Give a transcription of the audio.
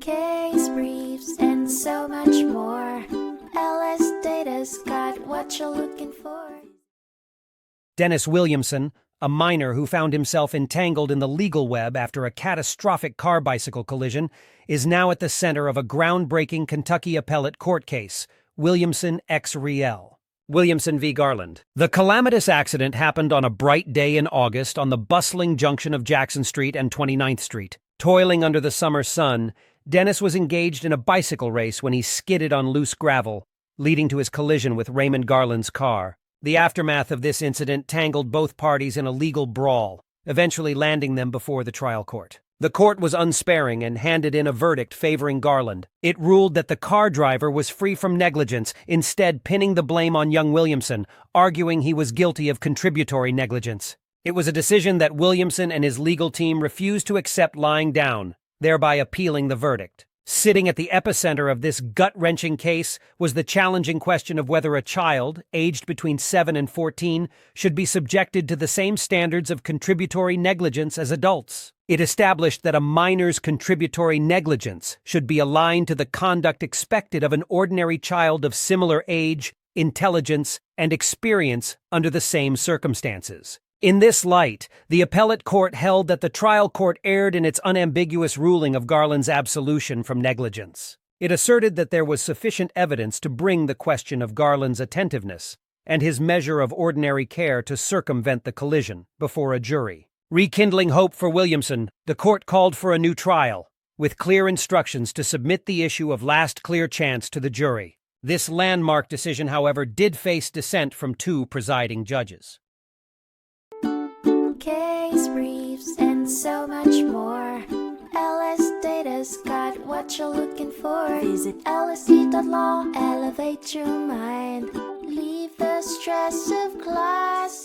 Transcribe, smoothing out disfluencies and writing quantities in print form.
case briefs, and so much more. LSData's got what you're looking for. Dennis Williamson, a miner who found himself entangled in the legal web after a catastrophic car-bicycle collision, is now at the center of a groundbreaking Kentucky appellate court case, Williamson ex rel. Williamson v. Garland. The calamitous accident happened on a bright day in August on the bustling junction of Jackson Street and 29th Street. Toiling under the summer sun, Dennis was engaged in a bicycle race when he skidded on loose gravel, leading to his collision with Raymond Garland's car. The aftermath of this incident tangled both parties in a legal brawl, eventually landing them before the trial court. The court was unsparing and handed in a verdict favoring Garland. It ruled that the car driver was free from negligence, instead pinning the blame on young Williamson, arguing he was guilty of contributory negligence. It was a decision that Williamson and his legal team refused to accept lying down, thereby appealing the verdict. Sitting at the epicenter of this gut-wrenching case was the challenging question of whether a child, aged between 7 and 14, should be subjected to the same standards of contributory negligence as adults. It established that a minor's contributory negligence should be aligned to the conduct expected of an ordinary child of similar age, intelligence, and experience under the same circumstances. In this light, the appellate court held that the trial court erred in its unambiguous ruling of Garland's absolution from negligence. It asserted that there was sufficient evidence to bring the question of Garland's attentiveness and his measure of ordinary care to circumvent the collision before a jury. Rekindling hope for Williamson, the court called for a new trial, with clear instructions to submit the issue of last clear chance to the jury. This landmark decision, however, did face dissent from two presiding judges. Case briefs, and so much more. LSData's got what you're looking for. Visit lsd.law, elevate your mind. Leave the stress of class